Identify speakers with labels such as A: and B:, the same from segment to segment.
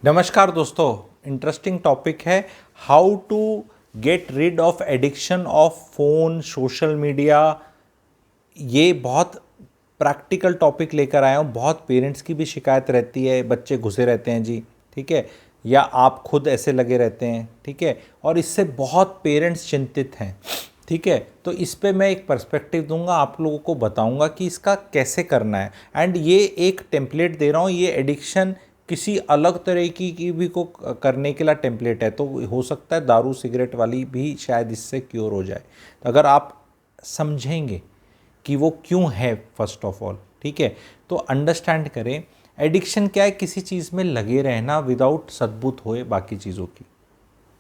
A: नमस्कार दोस्तों, interesting topic है how to get rid of addiction of phone social media. ये बहुत प्रैक्टिकल टॉपिक लेकर आया हूँ। बहुत पेरेंट्स की भी शिकायत रहती है, बच्चे घुसे रहते हैं जी, ठीक है, या आप खुद ऐसे लगे रहते हैं, ठीक है, और इससे बहुत पेरेंट्स चिंतित हैं, ठीक है। तो इस पे मैं एक पर्सपेक्टिव दूंगा, आप लोगों को बताऊंगा कि इसका कैसे करना है। एंड ये एक टेम्पलेट दे रहा हूँ, ये एडिक्शन किसी अलग तरह की भी को करने के लिए टेम्पलेट है, तो हो सकता है दारू सिगरेट वाली भी शायद इससे क्योर हो जाए। तो अगर आप समझेंगे कि वो क्यों है फर्स्ट ऑफ ऑल, ठीक है, तो अंडरस्टैंड करें एडिक्शन क्या है। किसी चीज़ में लगे रहना विदाउट सद्बुत होए बाकी चीज़ों की,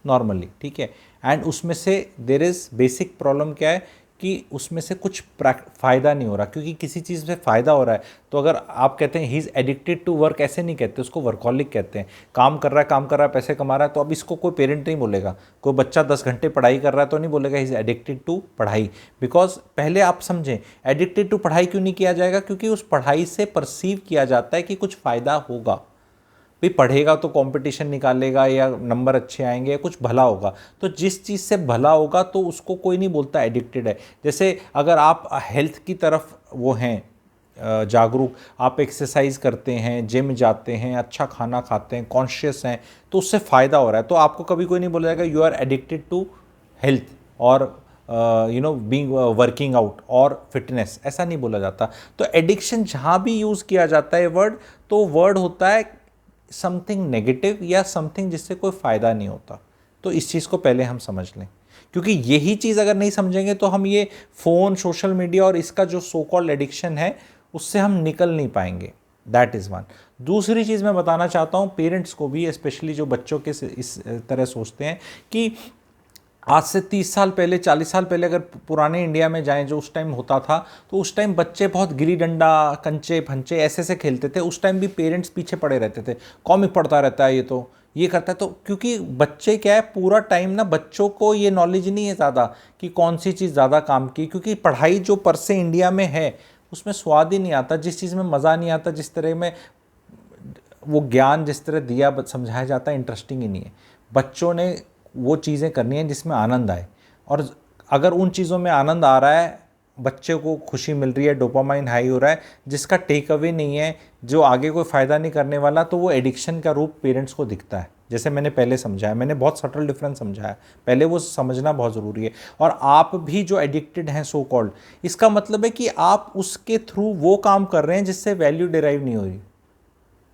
A: नॉर्मली, ठीक है। एंड उसमें से देर इज़ बेसिक प्रॉब्लम क्या है कि उसमें से कुछ फ़ायदा नहीं हो रहा, क्योंकि किसी चीज़ से फ़ायदा हो रहा है। तो अगर आप कहते हैं he is addicted to work, ऐसे नहीं कहते, उसको वर्कहॉलिक कहते हैं। काम कर रहा है, पैसे कमा रहा है, तो अब इसको कोई पेरेंट नहीं बोलेगा। कोई बच्चा 10 घंटे पढ़ाई कर रहा है तो नहीं बोलेगा ही इज़ एडिक्टेड टू पढ़ाई। बिकॉज पहले आप समझें एडिक्टेड टू पढ़ाई क्यों नहीं किया जाएगा, क्योंकि उस पढ़ाई से परसीव किया जाता है कि कुछ फ़ायदा होगा। भाई पढ़ेगा तो कंपटीशन निकालेगा या नंबर अच्छे आएंगे या कुछ भला होगा। तो जिस चीज़ से भला होगा तो उसको कोई नहीं बोलता एडिक्टेड है। जैसे अगर आप हेल्थ की तरफ वो हैं जागरूक, आप एक्सरसाइज करते हैं, जिम जाते हैं, अच्छा खाना खाते हैं, कॉन्शियस हैं, तो उससे फ़ायदा हो रहा है, तो आपको कभी कोई नहीं बोलेगा you are addicted to health और बीइंग वर्किंग आउट और फिटनेस, ऐसा नहीं बोला जाता। तो एडिक्शन जहाँ भी यूज़ किया जाता है वर्ड, तो वर्ड होता है समथिंग नेगेटिव या समथिंग जिससे कोई फ़ायदा नहीं होता। तो इस चीज़ को पहले हम समझ लें, क्योंकि यही चीज़ अगर नहीं समझेंगे तो हम ये फ़ोन सोशल मीडिया और इसका जो सो कॉल्ड एडिक्शन है उससे हम निकल नहीं पाएंगे। That is one. दूसरी चीज़ मैं बताना चाहता हूँ पेरेंट्स को भी, स्पेशली जो बच्चों के इस तरह सोचते हैं कि आज से 30 साल पहले 40 साल पहले अगर पुराने इंडिया में जाएं जो उस टाइम होता था, तो उस टाइम बच्चे बहुत गिल्ली डंडा कंचे फंचे ऐसे से खेलते थे। उस टाइम भी पेरेंट्स पीछे पड़े रहते थे, कॉमिक पढ़ता रहता है, ये करता है। तो क्योंकि बच्चे क्या है, पूरा टाइम ना बच्चों को ये नॉलेज नहीं है ज़्यादा कि कौन सी चीज़ ज़्यादा काम की, क्योंकि पढ़ाई जो पर से इंडिया में है उसमें स्वाद ही नहीं आता, जिस चीज़ में मज़ा नहीं आता, जिस तरह में वो ज्ञान जिस तरह दिया समझाया जाता है, इंटरेस्टिंग ही नहीं है। बच्चों ने वो चीज़ें करनी है जिसमें आनंद आए, और अगर उन चीज़ों में आनंद आ रहा है, बच्चे को खुशी मिल रही है, डोपामाइन हाई हो रहा है, जिसका टेक अवे नहीं है, जो आगे कोई फ़ायदा नहीं करने वाला, तो वो एडिक्शन का रूप पेरेंट्स को दिखता है। जैसे मैंने पहले समझाया, मैंने बहुत सटल डिफरेंस समझाया, पहले वो समझना बहुत ज़रूरी है। और आप भी जो एडिक्टेड हैं सो कॉल्ड, इसका मतलब है कि आप उसके थ्रू वो काम कर रहे हैं जिससे वैल्यू डिराइव नहीं हो रही।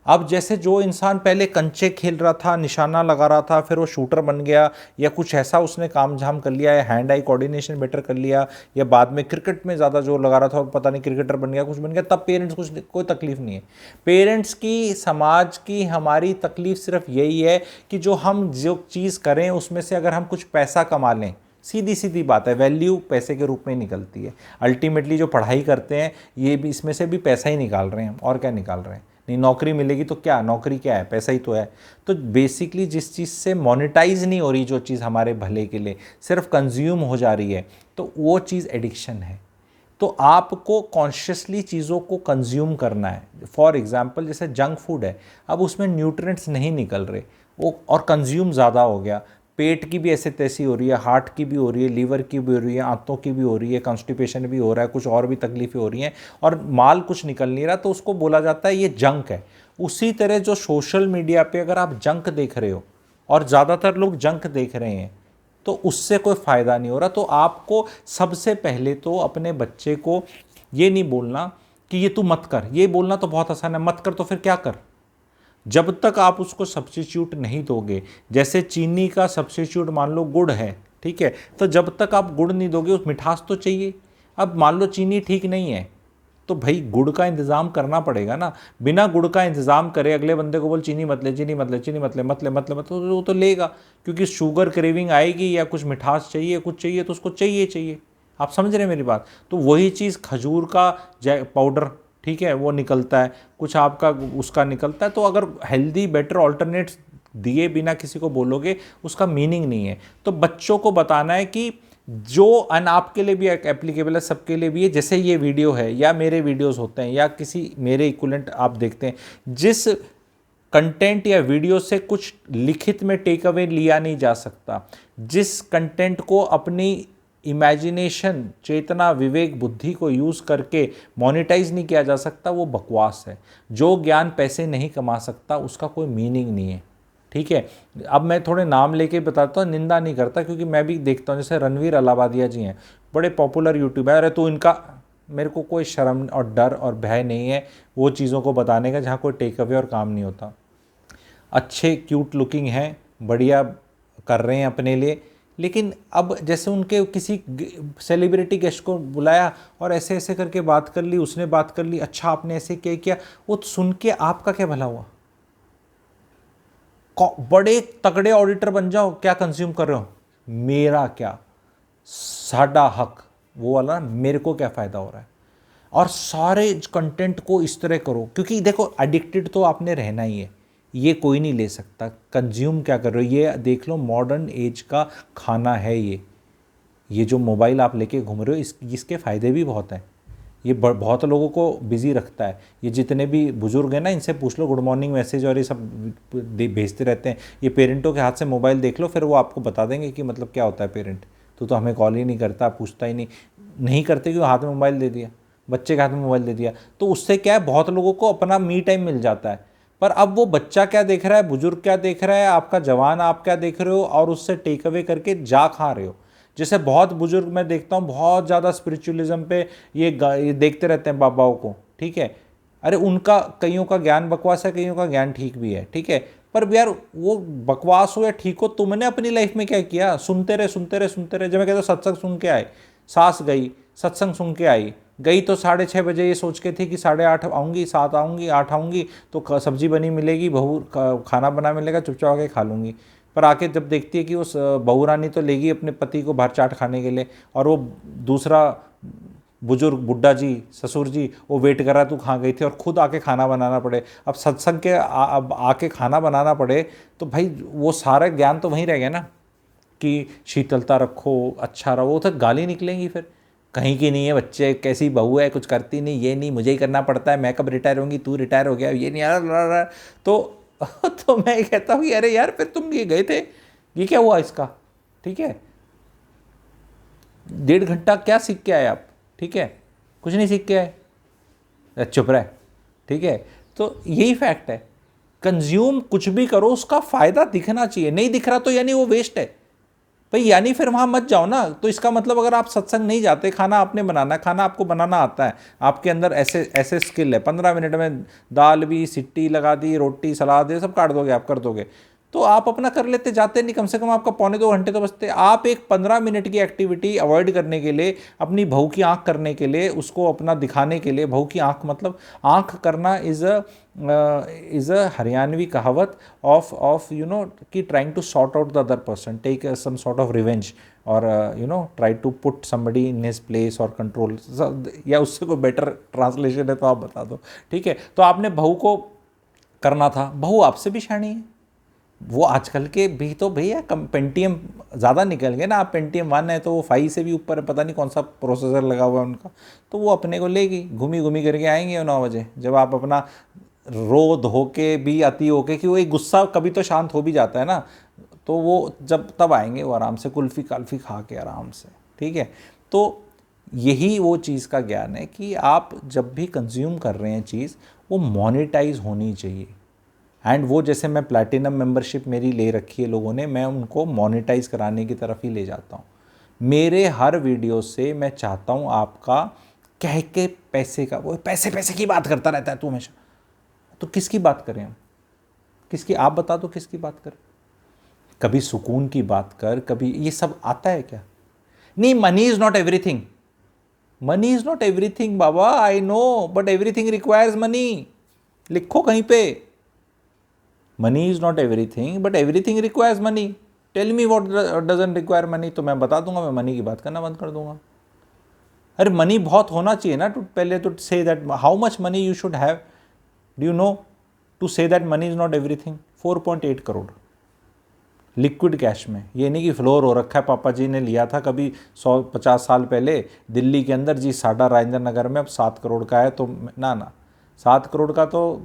A: अब जैसे जो इंसान पहले कंचे खेल रहा था, निशाना लगा रहा था, फिर वो शूटर बन गया या कुछ ऐसा उसने काम झाम कर लिया, या हैंड आई कोऑर्डिनेशन बेटर कर लिया, या बाद में क्रिकेट में ज़्यादा जोर लगा रहा था और पता नहीं क्रिकेटर बन गया, कुछ बन गया, तब पेरेंट्स कुछ कोई तकलीफ नहीं है। पेरेंट्स की, समाज की, हमारी तकलीफ सिर्फ यही है कि जो हम जो चीज़ करें उसमें से अगर हम कुछ पैसा कमा लें, सीधी सीधी बात है, वैल्यू पैसे के रूप में निकलती है। अल्टीमेटली जो पढ़ाई करते हैं ये भी इसमें से भी पैसा ही निकाल रहे हैं हम, और क्या निकाल रहे हैं। नहीं, नौकरी मिलेगी तो क्या, नौकरी क्या है, पैसा ही तो है। तो बेसिकली जिस चीज़ से मोनेटाइज नहीं हो रही, जो चीज़ हमारे भले के लिए सिर्फ कंज्यूम हो जा रही है, तो वो चीज़ एडिक्शन है। तो आपको कॉन्शियसली चीज़ों को कंज्यूम करना है। फॉर एग्जांपल जैसे जंक फूड है, अब उसमें न्यूट्रिएंट्स नहीं निकल रहे, वो और कंज्यूम ज़्यादा हो गया, पेट की भी ऐसे तैसी हो रही है, हार्ट की भी हो रही है, लीवर की भी हो रही है, आंतों की भी हो रही है, कॉन्स्टिपेशन भी हो रहा है, कुछ और भी तकलीफें हो रही हैं, और माल कुछ निकल नहीं रहा, तो उसको बोला जाता है ये जंक है। उसी तरह जो सोशल मीडिया पे अगर आप जंक देख रहे हो, और ज़्यादातर लोग जंक देख रहे हैं, तो उससे कोई फ़ायदा नहीं हो रहा। तो आपको सबसे पहले तो अपने बच्चे को ये नहीं बोलना कि ये तू मत कर, ये बोलना तो बहुत आसान है, मत कर तो फिर क्या कर। जब तक आप उसको सब्स्टिट्यूट नहीं दोगे, जैसे चीनी का सब्स्टिट्यूट मान लो गुड़ है, ठीक है, तो जब तक आप गुड़ नहीं दोगे उस मिठास तो चाहिए। अब मान लो चीनी ठीक नहीं है, तो भाई गुड़ का इंतज़ाम करना पड़ेगा ना। बिना गुड़ का इंतज़ाम करे अगले बंदे को बोल चीनी मत ले, चीनी मत ले, चीनी मत ले, मत ले, मत ले, मत ले, तो वो तो लेगा, क्योंकि शुगर क्रेविंग आएगी या कुछ मिठास चाहिए, कुछ चाहिए, तो उसको चाहिए चाहिए। आप समझ रहे हैं मेरी बात। तो वही चीज़ खजूर का पाउडर, ठीक है, वो निकलता है, कुछ आपका उसका निकलता है। तो अगर हेल्दी बेटर ऑल्टरनेट्स दिए बिना किसी को बोलोगे, उसका मीनिंग नहीं है। तो बच्चों को बताना है कि जो आपके लिए भी एप्लीकेबल है, सबके लिए भी है। जैसे ये वीडियो है या मेरे वीडियोस होते हैं या किसी मेरे इक्विवेलेंट आप देखते हैं, जिस कंटेंट या वीडियो से कुछ लिखित में टेक अवे लिया नहीं जा सकता। जिस कंटेंट को अपनी इमेजिनेशन, चेतना, विवेक, बुद्धि को यूज़ करके मोनेटाइज नहीं किया जा सकता, वो बकवास है। जो ज्ञान पैसे नहीं कमा सकता उसका कोई मीनिंग नहीं है, ठीक है। अब मैं थोड़े नाम लेके बताता हूँ, निंदा नहीं करता, क्योंकि मैं भी देखता हूँ, जैसे रणवीर अलाहाबादिया जी हैं, बड़े पॉपुलर यूट्यूबर है। अरे तो इनका, मेरे को कोई शर्म और डर और भय नहीं है वो चीज़ों को बताने का जहाँ कोई टेक अवे और काम नहीं होता। अच्छे क्यूट लुकिंग हैं, बढ़िया कर रहे हैं अपने लिए, लेकिन अब जैसे उनके किसी सेलिब्रिटी गेस्ट को बुलाया और ऐसे ऐसे करके बात कर ली, उसने बात कर ली, अच्छा आपने ऐसे क्या किया, वो सुन के आपका क्या भला हुआ? बड़े तगड़े ऑडिटर बन जाओ, क्या कंज्यूम कर रहे हो? मेरा क्या, साडा हक, वो वाला मेरे को क्या फ़ायदा हो रहा है? और सारे कंटेंट को इस तरह करो, क्योंकि देखो एडिक्टेड तो आपने रहना ही है, ये कोई नहीं ले सकता। कंज्यूम क्या कर रहे हो ये देख लो, मॉडर्न एज का खाना है ये जो मोबाइल आप लेके घूम रहे हो, इसके फ़ायदे भी बहुत हैं। ये बहुत लोगों को बिज़ी रखता है। ये जितने भी बुजुर्ग हैं ना, इनसे पूछ लो, गुड मॉर्निंग मैसेज और ये सब भेजते रहते हैं। ये पेरेंटों के हाथ से मोबाइल देख लो, फिर वो आपको बता देंगे कि मतलब क्या होता है पेरेंट। तो हमें कॉल ही नहीं करता, पूछता ही नहीं करते, क्यों? हाथ में मोबाइल दे दिया, बच्चे के हाथ में मोबाइल दे दिया, तो उससे क्या है, बहुत लोगों को अपना मी टाइम मिल जाता है। पर अब वो बच्चा क्या देख रहा है, बुजुर्ग क्या देख रहा है, आपका जवान आप क्या देख रहे हो, और उससे टेक अवे करके जा खा रहे हो। जैसे बहुत बुजुर्ग मैं देखता हूँ बहुत ज़्यादा स्पिरिचुअलिज्म पे ये देखते रहते हैं बाबाओं को, ठीक है। अरे उनका कईयों का ज्ञान बकवास है, कईयों का ज्ञान ठीक भी है, ठीक है। पर यार वो बकवास हो या ठीक हो, तुमने अपनी लाइफ में क्या किया? सुनते रहे सुनते रहे सुनते रहे। जब मैं कहता हूँ सत्संग सुन के आए, सास गई सत्संग सुन के आई, गई तो 6:30 बजे ये सोच के थी कि 8:30 आऊँगी, 7 आऊँगी, 8 आऊँगी, तो सब्जी बनी मिलेगी, बहू खाना बना मिलेगा, चुपचाप आके खा लूँगी। पर आके जब देखती है कि उस बहू रानी तो लेगी अपने पति को बाहर चाट खाने के लिए, और वो दूसरा बुजुर्ग बुड्ढा जी, ससुर जी, वो वेट कर रहा, तू कहाँ गई थी, और खुद आके खाना बनाना पड़े। अब सत्संग के अब आके खाना बनाना पड़े, तो भाई वो सारा ज्ञान तो वहीं रह गया ना, कि शीतलता रखो, अच्छा रहो। वो तो गाली निकलेंगी फिर, कहीं की नहीं है, बच्चे कैसी बहू है, कुछ करती नहीं, ये नहीं, मुझे ही करना पड़ता है, मैं कब रिटायर होंगी, तू रिटायर हो गया, ये नहीं आ रहा। तो मैं कहता हूँ कि अरे यार, फिर तुम ये गए थे, ये क्या हुआ इसका, ठीक है। 1.5 घंटा क्या सीख के आए आप, ठीक है, कुछ नहीं सीख के आए, चुप रहे, ठीक है। तो यही फैक्ट है, कंज्यूम कुछ भी करो उसका फ़ायदा दिखना चाहिए, नहीं दिख रहा तो यानी वो वेस्ट है भाई, यानी फिर वहाँ मत जाओ ना। तो इसका मतलब अगर आप सत्संग नहीं जाते, खाना आपने बनाना है, खाना आपको बनाना आता है, आपके अंदर ऐसे ऐसे स्किल है, 15 मिनट में दाल भी सीटी लगा दी, रोटी सलाद ये सब काट दोगे, आप कर दोगे, तो आप अपना कर लेते, जाते नहीं, कम से कम आपका 1.25-2 घंटे तो बचते। आप एक 15 मिनट की एक्टिविटी अवॉइड करने के लिए, अपनी बहू की आंख करने के लिए, उसको अपना दिखाने के लिए, बहू की आंख मतलब आंख करना इज़ अ हरियाणवी कहावत ऑफ यू नो कि trying to sort out the other person, take some sort of revenge, और you know try to put somebody in his place और कंट्रोल, या उससे कोई बेटर ट्रांसलेशन है तो आप बता दो, ठीक है। तो आपने बहू को करना था, बहू आपसे भी शानी है, वो आजकल के भी तो भैया पेंटियम ज़्यादा निकल गए ना, आप पेंटियम 1 है तो वो 5 से भी ऊपर है, पता नहीं कौन सा प्रोसेसर लगा हुआ है उनका, तो वो अपने को लेगी, घूमी घूमी करके आएंगे 9 बजे, जब आप अपना रो धो के भी अति होके, कि वो एक गुस्सा कभी तो शांत हो भी जाता है ना, तो वो जब तब आएंगे वो आराम से कुल्फ़ी काल्फ़ी खा के आराम से, ठीक है। तो यही वो चीज़ का ज्ञान है कि आप जब भी कंज्यूम कर रहे हैं चीज़, वो मोनेटाइज होनी चाहिए। एंड वो जैसे मैं प्लैटिनम मेंबरशिप मेरी ले रखी है लोगों ने, मैं उनको मोनेटाइज कराने की तरफ ही ले जाता हूँ। मेरे हर वीडियो से मैं चाहता हूँ आपका कह के पैसे का, वो पैसे पैसे की बात करता रहता है तू हमेशा, तो किसकी बात करें हम, किसकी, आप बता दो किसकी बात करें? कभी सुकून की बात कर, कभी ये सब आता है क्या? नहीं, money is not everything, money is not everything बाबा, I know, but everything requires money. लिखो कहीं पे, money is not everything but everything requires money. Tell me what doesn't require money, तो मैं बता दूंगा, मैं मनी की बात करना बंद कर दूंगा। अरे मनी बहुत होना चाहिए ना, टू पहले तो say that how much money you should have, do you know, to say that money is not everything. 4.8 crore liquid cash में, ये नहीं कि फ्लोर हो रखा है, पापा जी ने लिया था कभी 150 साल पहले दिल्ली के अंदर जी, साडा राजेंद्र नगर में, अब 7 करोड़ का है, तो ना 7 करोड़ का तो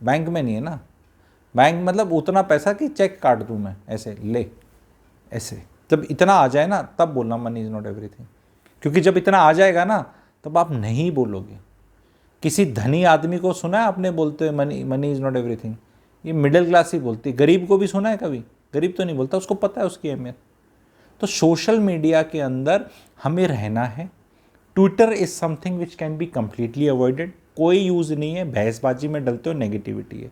A: बैंक में नहीं है ना, बैंक मतलब उतना पैसा कि चेक काट दूँ मैं, ऐसे ले, ऐसे। जब इतना आ जाए ना तब बोलना मनी इज़ नॉट एवरीथिंग, क्योंकि जब इतना आ जाएगा ना तब आप नहीं बोलोगे। किसी धनी आदमी को सुना है आपने बोलते हुए money money is not everything? ये मिडिल क्लास ही बोलती है। गरीब को भी सुना है कभी? गरीब तो नहीं बोलता, उसको पता है उसकी अहमियत। तो सोशल मीडिया के अंदर हमें रहना है। Twitter is something which can be completely avoided. कोई यूज़ नहीं है, बहसबाजी में डलते हो, नेगेटिविटी है।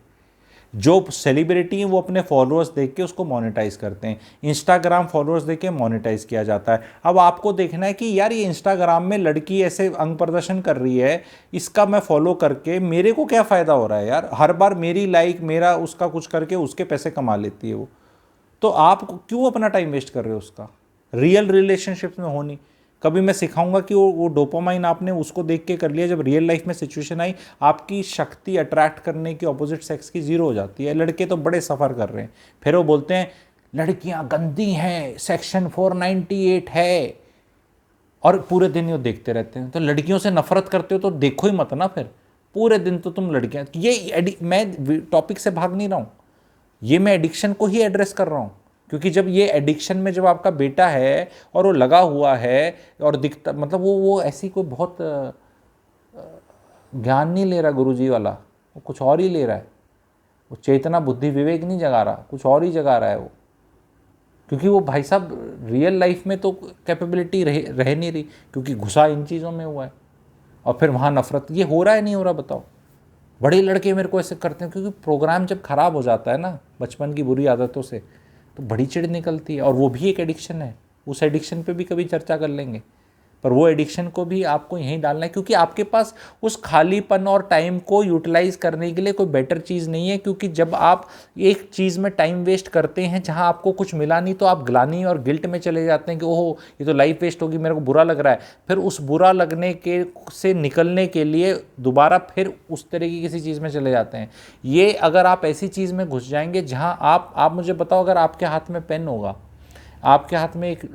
A: जो सेलिब्रिटी हैं वो अपने फॉलोअर्स देख के उसको मोनेटाइज करते हैं। इंस्टाग्राम फॉलोअर्स देख के मोनेटाइज किया जाता है। अब आपको देखना है कि यार ये इंस्टाग्राम में लड़की ऐसे अंग प्रदर्शन कर रही है, इसका मैं फॉलो करके मेरे को क्या फ़ायदा हो रहा है यार? हर बार मेरी लाइक, मेरा उसका कुछ करके उसके पैसे कमा लेती है वो। तो आप क्यों अपना टाइम वेस्ट कर रहे हो उसका? रियल रिलेशनशिप्स में होनी। कभी मैं सिखाऊंगा कि वो डोपामाइन आपने उसको देख के कर लिया, जब रियल लाइफ में सिचुएशन आई आपकी शक्ति अट्रैक्ट करने की ऑपोजिट सेक्स की जीरो हो जाती है। लड़के तो बड़े सफ़र कर रहे हैं, फिर वो बोलते हैं लड़कियां गंदी हैं, सेक्शन 498 है, और पूरे दिन वो देखते रहते हैं। तो लड़कियों से नफरत करते हो तो देखो ही मत ना, फिर पूरे दिन तो तुम लड़कियां। ये मैं टॉपिक से भाग नहीं रहा हूँ, ये मैं एडिक्शन को ही एड्रेस कर रहा हूँ। क्योंकि जब ये एडिक्शन में जब आपका बेटा है और वो लगा हुआ है और दिखता, मतलब वो ऐसी कोई बहुत ज्ञान नहीं ले रहा गुरुजी वाला, वो कुछ और ही ले रहा है। वो चेतना बुद्धि विवेक नहीं जगा रहा, कुछ और ही जगा रहा है वो। क्योंकि वो भाई साहब रियल लाइफ में तो कैपेबिलिटी रह नहीं रही, क्योंकि घुसा इन चीज़ों में हुआ है। और फिर वहाँ नफरत, ये हो रहा है नहीं हो रहा बताओ? बड़े लड़के मेरे को ऐसे करते हैं, क्योंकि प्रोग्राम जब खराब हो जाता है ना बचपन की बुरी आदतों से, तो बड़ी चिढ़ निकलती है। और वो भी एक एडिक्शन है, उस एडिक्शन पे भी कभी चर्चा कर लेंगे। पर वो एडिक्शन को भी आपको यहीं डालना है, क्योंकि आपके पास उस खालीपन और टाइम को यूटिलाइज करने के लिए कोई बेटर चीज़ नहीं है। क्योंकि जब आप एक चीज़ में टाइम वेस्ट करते हैं जहां आपको कुछ मिला नहीं, तो आप ग्लानि और गिल्ट में चले जाते हैं कि ओहो ये तो लाइफ वेस्ट होगी, मेरे को बुरा लग रहा है। फिर उस बुरा लगने के से निकलने के लिए दोबारा फिर उस तरह की किसी चीज़ में चले जाते हैं। ये अगर आप ऐसी चीज़ में घुस जाएंगे जहाँ आप मुझे बताओ, अगर आपके हाथ में पेन होगा, आपके हाथ में एक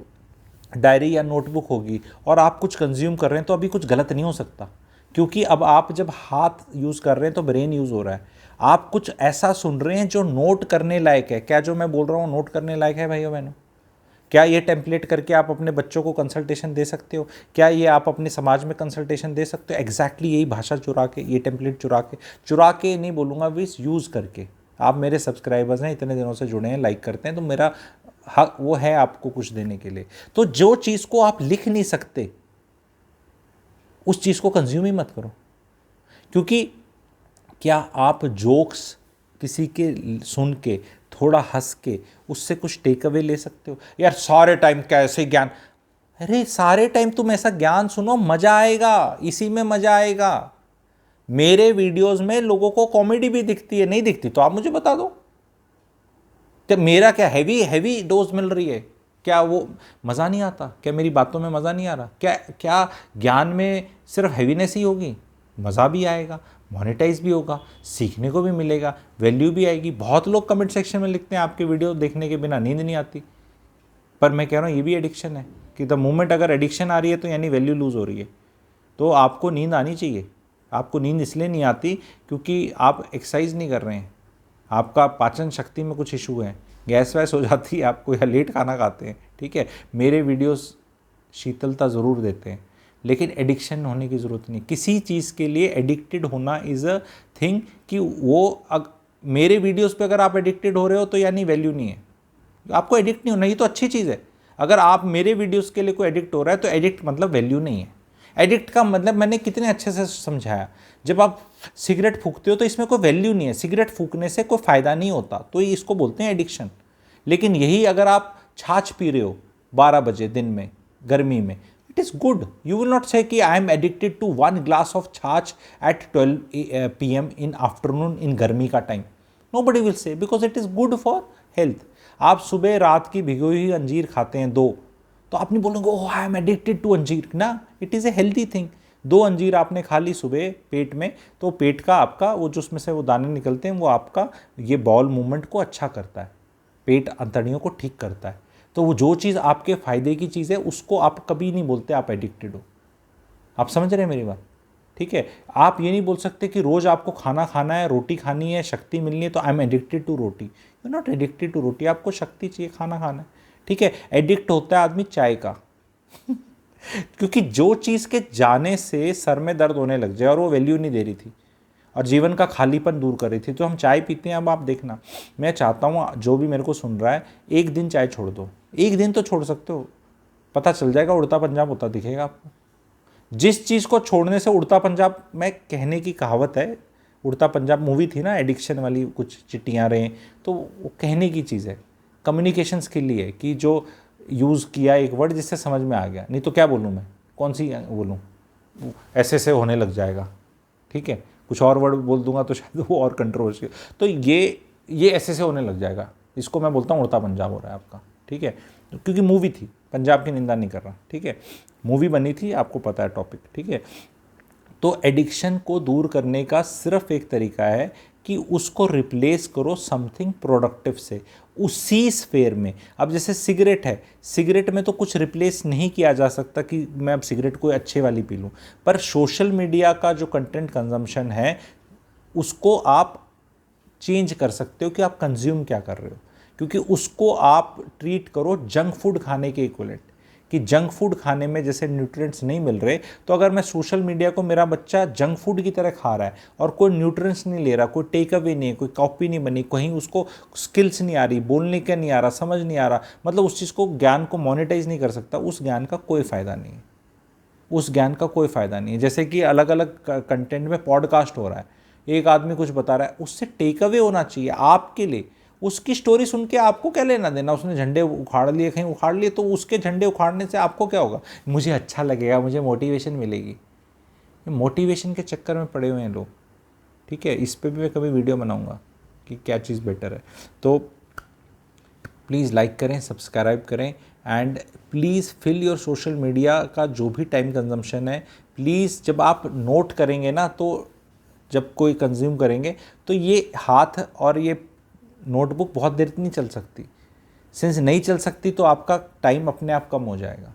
A: डायरी या नोटबुक होगी और आप कुछ कंज्यूम कर रहे हैं, तो अभी कुछ गलत नहीं हो सकता, क्योंकि अब आप जब हाथ यूज़ कर रहे हैं तो ब्रेन यूज़ हो रहा है। आप कुछ ऐसा सुन रहे हैं जो नोट करने लायक है। क्या जो मैं बोल रहा हूँ नोट करने लायक है भाइयों बहनों? क्या ये टेम्पलेट करके आप अपने बच्चों को कंसल्टेशन दे सकते हो? क्या ये आप अपने समाज में कंसल्टेशन दे सकते हो? एग्जैक्टली यही भाषा चुरा के, ये टेम्पलेट चुरा के नहीं बोलूँगा, विस यूज़ करके। आप मेरे सब्सक्राइबर्स हैं, इतने दिनों से जुड़े हैं, लाइक करते हैं, तो मेरा हक वो है आपको कुछ देने के लिए। तो जो चीज़ को आप लिख नहीं सकते उस चीज़ को कंज्यूम ही मत करो। क्योंकि क्या आप जोक्स किसी के सुन के, थोड़ा हंस के उससे कुछ टेक अवे ले सकते हो? यार सारे टाइम कैसे ज्ञान, अरे सारे टाइम तुम ऐसा ज्ञान सुनो, मजा आएगा, इसी में मजा आएगा। मेरे वीडियोस में लोगों को कॉमेडी भी दिखती है, नहीं दिखती तो आप मुझे बता दो। तो मेरा क्या हैवी डोज मिल रही है? क्या वो मज़ा नहीं आता? क्या मेरी बातों में मज़ा नहीं आ रहा? क्या ज्ञान में सिर्फ हैवीनेस ही होगी? मज़ा भी आएगा, मोनेटाइज भी होगा, सीखने को भी मिलेगा, वैल्यू भी आएगी। बहुत लोग कमेंट सेक्शन में लिखते हैं आपके वीडियो देखने के बिना नींद नहीं आती। पर मैं कह रहा हूँ ये भी एडिक्शन है, कि द मोमेंट अगर एडिक्शन आ रही है तो यानी वैल्यू लूज़ हो रही है। तो आपको नींद आनी चाहिए। आपको नींद इसलिए नहीं आती क्योंकि आप एक्सरसाइज नहीं कर रहे हैं, आपका पाचन शक्ति में कुछ इशू है, गैस वैस हो जाती है आपको, या लेट खाना खाते हैं, ठीक है। मेरे वीडियोस शीतलता ज़रूर देते हैं, लेकिन एडिक्शन होने की ज़रूरत नहीं। किसी चीज़ के लिए एडिक्टेड होना इज़ अ थिंग, कि वो मेरे वीडियोस पे अगर आप एडिक्टेड हो रहे हो तो यानी वैल्यू नहीं है। आपको एडिक्ट नहीं होना, ये तो अच्छी चीज़ है। अगर आप मेरे वीडियोस के लिए कोई एडिक्ट हो रहा है तो एडिक्ट मतलब वैल्यू नहीं है। एडिक्ट का मतलब मैंने कितने अच्छे से समझाया। जब आप सिगरेट फूकते हो तो इसमें कोई वैल्यू नहीं है, सिगरेट फूकने से कोई फ़ायदा नहीं होता, तो ये इसको बोलते हैं एडिक्शन। लेकिन यही अगर आप छाछ पी रहे हो 12 बजे दिन में गर्मी में, it is good. You will not say कि I am addicted to 1 glass of chaach at 12 PM in afternoon in गर्मी का time. Nobody will say, because it is good for health. आप सुबह रात की भिगोई हुई अंजीर खाते हैं 2, तो आप नहीं बोलेंगे ओह आई एम एडिक्टेड टू अंजीर ना, it is a healthy thing. 2 अंजीर आपने खा ली सुबह पेट में, तो पेट का आपका वो जो उसमें से वो दाने निकलते हैं वो आपका ये बॉल मूवमेंट को अच्छा करता है, पेट अंतड़ियों को ठीक करता है। तो वो जो चीज़ आपके फ़ायदे की चीज़ है उसको आप कभी नहीं बोलते आप एडिक्टेड हो। आप समझ रहे हैं मेरी बात? ठीक है। आप ये नहीं बोल सकते कि रोज़ आपको खाना खाना है, रोटी खानी है, शक्ति मिलनी है तो I am addicted to roti. You not addicted to roti, आपको शक्ति चाहिए, खाना खाना है, ठीक है। एडिक्ट होता है आदमी चाय का क्योंकि जो चीज़ के जाने से सर में दर्द होने लग जाए और वो वैल्यू नहीं दे रही थी और जीवन का खालीपन दूर कर रही थी, तो हम चाय पीते हैं। अब आप देखना, मैं चाहता हूँ जो भी मेरे को सुन रहा है, एक दिन चाय छोड़ दो, एक दिन तो छोड़ सकते हो, पता चल जाएगा, उड़ता पंजाब होता दिखेगा आपको। जिस चीज़ को छोड़ने से उड़ता पंजाब, मैं कहने की कहावत है, उड़ता पंजाब मूवी थी ना एडिक्शन वाली, कुछ चिट्टियाँ रहे, तो वो कहने की चीज़ है, कम्युनिकेशन स्किल ही है कि जो यूज़ किया एक वर्ड जिससे समझ में आ गया, नहीं तो क्या बोलूँ मैं, कौन सी बोलूँ, ऐसे होने लग जाएगा, ठीक है। कुछ और वर्ड बोल दूंगा तो शायद वो और कंट्रोवर्शियल, तो ये ऐसे होने लग जाएगा। इसको मैं बोलता हूँ उड़ता पंजाब हो रहा है आपका, ठीक है, क्योंकि मूवी थी, पंजाब की निंदा नहीं कर रहा, ठीक है, मूवी बनी थी, आपको पता है टॉपिक, ठीक है। तो एडिक्शन को दूर करने का सिर्फ एक तरीका है कि उसको रिप्लेस करो समथिंग प्रोडक्टिव से, उसी स्फेयर में। अब जैसे सिगरेट है, सिगरेट में तो कुछ रिप्लेस नहीं किया जा सकता कि मैं अब सिगरेट कोई अच्छे वाली पी लूँ, पर सोशल मीडिया का जो कंटेंट कंजम्पशन है उसको आप चेंज कर सकते हो कि आप कंज्यूम क्या कर रहे हो, क्योंकि उसको आप ट्रीट करो जंक फूड खाने के इक्विवेलेंट, कि जंक फूड खाने में जैसे न्यूट्रिएंट्स नहीं मिल रहे, तो अगर मैं सोशल मीडिया को, मेरा बच्चा जंक फूड की तरह खा रहा है और कोई न्यूट्रिएंट्स नहीं ले रहा, कोई टेक अवे नहीं है, कोई कॉपी नहीं बनी, कहीं उसको स्किल्स नहीं आ रही, बोलने का नहीं आ रहा, समझ नहीं आ रहा, मतलब उस चीज़ को, ज्ञान को मोनेटाइज नहीं कर सकता, उस ज्ञान का कोई फ़ायदा नहीं है, उस ज्ञान का कोई फ़ायदा नहीं है। जैसे कि अलग अलग कंटेंट में पॉडकास्ट हो रहा है, एक आदमी कुछ बता रहा है, उससे टेक अवे होना चाहिए आपके लिए। उसकी स्टोरी सुन के आपको क्या लेना देना, उसने झंडे उखाड़ लिए, कहीं उखाड़ लिए, तो उसके झंडे उखाड़ने से आपको क्या होगा, मुझे अच्छा लगेगा, मुझे मोटिवेशन मिलेगी। मोटिवेशन के चक्कर में पड़े हुए हैं लोग, ठीक है। इस पर भी मैं कभी वीडियो बनाऊंगा कि क्या चीज़ बेटर है। तो प्लीज़ लाइक करें, सब्सक्राइब करें, and please fill your social media का जो भी टाइम कंजम्पशन है, प्लीज़ जब आप नोट करेंगे ना, तो जब कोई कंज्यूम करेंगे तो ये हाथ और ये नोटबुक बहुत देर नहीं चल सकती। सिंस नहीं चल सकती तो आपका टाइम अपने आप कम हो जाएगा,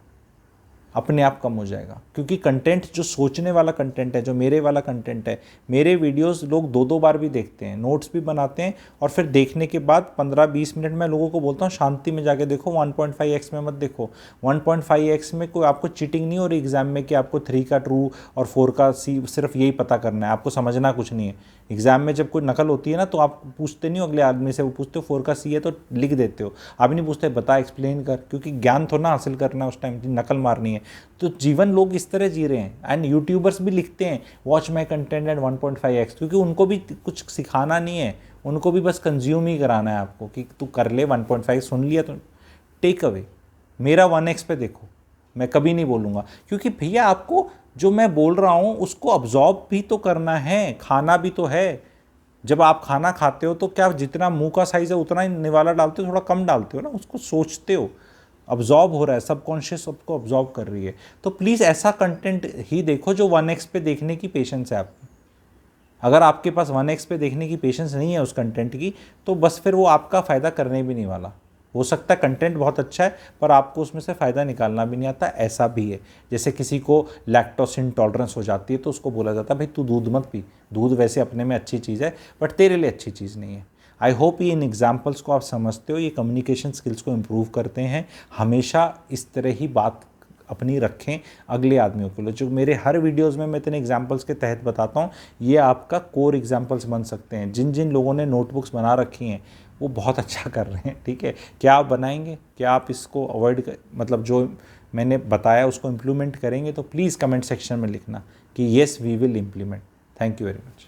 A: अपने आप कम हो जाएगा, क्योंकि कंटेंट जो सोचने वाला कंटेंट है, जो मेरे वाला कंटेंट है, मेरे वीडियोस लोग 2-2 बार भी देखते हैं, नोट्स भी बनाते हैं, और फिर देखने के बाद 15-20 मिनट में लोगों को बोलता हूँ शांति में जाके देखो, 1.5x में मत देखो। 1.5x में कोई आपको चीटिंग नहीं हो रही एग्जाम में कि आपको 3 का ट्रू और 4 का सी सिर्फ यही पता करना है, आपको समझना कुछ नहीं है। एग्जाम में जब कोई नकल होती है ना, तो आप पूछते नहीं हो अगले आदमी से, वो पूछते हो 4 का सी है तो लिख देते हो, आप नहीं पूछते बता, एक्सप्लेन कर, क्योंकि ज्ञान थोड़ा हासिल करना है उस टाइम, नकल मारनी है। तो जीवन लोग इस तरह जी रहे हैं, एंड यूट्यूबर्स भी लिखते हैं watch my content eight 1.5x, क्योंकि उनको भी कुछ सिखाना नहीं है, उनको भी बस कंज्यूम ही कराना है आपको कि तू कर ले, 1.5 सुन लिया तो टेक अवे। मेरा 1x पे देखो, मैं कभी नहीं बोलूँगा, क्योंकि भैया आपको जो मैं बोल रहा हूँ उसको अब्जॉर्ब भी तो करना है, खाना भी तो है। जब आप खाना खाते हो तो क्या जितना मुंह का साइज़ है उतना ही निवाला डालते हो, थोड़ा कम डालते हो ना, उसको सोचते हो, अब्जॉर्ब हो रहा है, सबकॉन्शियस सबको अब्जॉर्ब कर रही है। तो प्लीज़ ऐसा कंटेंट ही देखो जो 1x पे देखने की पेशेंस है आपको। अगर आपके पास 1x पे देखने की पेशेंस नहीं है उस कंटेंट की, तो बस फिर वो आपका फ़ायदा करने भी नहीं वाला। हो सकता है कंटेंट बहुत अच्छा है पर आपको उसमें से फ़ायदा निकालना भी नहीं आता, ऐसा भी है। जैसे किसी को लैक्टोस इंटॉलरेंस हो जाती है तो उसको बोला जाता है भाई तू दूध मत पी, दूध वैसे अपने में अच्छी चीज़ है बट तेरे लिए अच्छी चीज़ नहीं है। आई होप ये इन एग्जाम्पल्स को आप समझते हो, ये कम्युनिकेशन स्किल्स को इम्प्रूव करते हैं। हमेशा इस तरह ही बात अपनी रखें अगले आदमियों के लिए। जो मेरे हर वीडियोस में मैं इतने एग्जांपल्स के तहत बताता हूँ, ये आपका कोर एग्जांपल्स बन सकते हैं। जिन जिन लोगों ने नोटबुक्स बना रखी हैं वो बहुत अच्छा कर रहे हैं, ठीक है। क्या आप बनाएंगे, क्या आप इसको अवॉइड मतलब जो मैंने बताया उसको इम्प्लीमेंट करेंगे, तो प्लीज़ कमेंट सेक्शन में लिखना कि yes we will implement. Thank you very much.